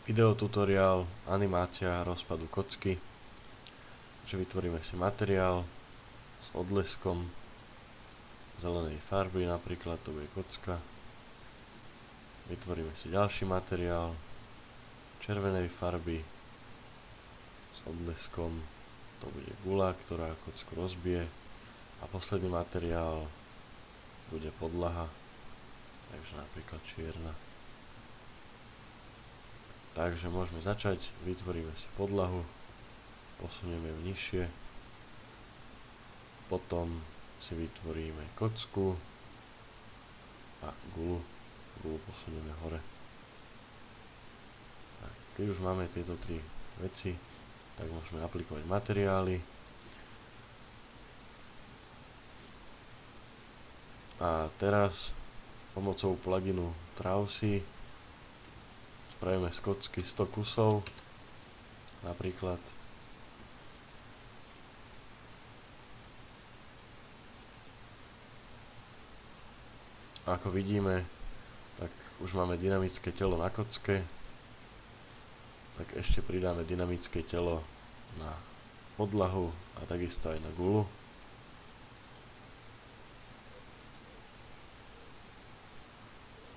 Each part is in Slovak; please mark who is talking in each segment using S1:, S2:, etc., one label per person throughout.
S1: Videotutoriál, animácia rozpadu kocky. Takže vytvoríme si materiál s odleskom zelenej farby, napríklad to bude kocka. Vytvoríme si ďalší materiál červenej farby s odleskom, to bude guľa, ktorá kocku rozbije. A posledný materiál bude podlaha, takže napríklad čierna. Takže môžeme začať, vytvoríme si podlahu, posunieme ju nižšie, potom si vytvoríme kocku a guľu posunieme hore. Tak, keď už máme tieto tri veci, tak môžeme aplikovať materiály. A teraz pomocou pluginu Trowsy spravíme z kocky 100 kusov, napríklad. A ako vidíme, tak už máme dynamické telo na kocke, tak ešte pridáme dynamické telo na podlahu a takisto aj na guľu.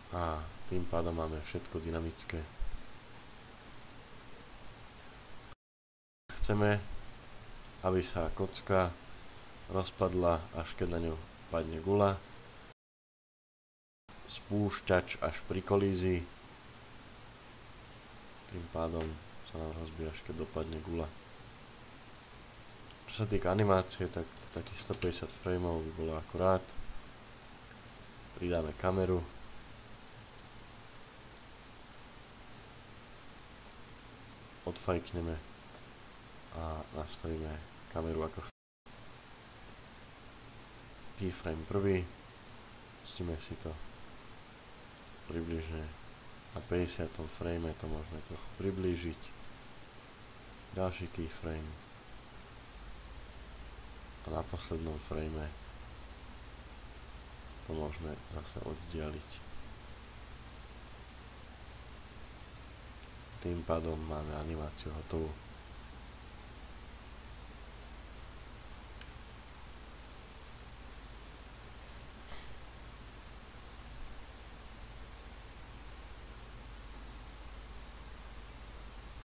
S1: A tým pádom máme všetko dynamické. Chceme, aby sa kocka rozpadla, až keď na ňu padne guľa. Spúšťač až pri kolízii. Tým pádom sa nám rozbije, až keď dopadne guľa. Čo sa týka animácie, tak takých 150 frameov by bolo akurát. Pridáme kameru. Odfajkneme a nastavíme kameru ako chceme. Keyframe prvý, pustíme si to približne na 50. frame, to môžeme trochu priblížiť. Ďalší keyframe a na poslednom frame to môžeme zase oddialiť. Tým pádom máme animáciu hotovú.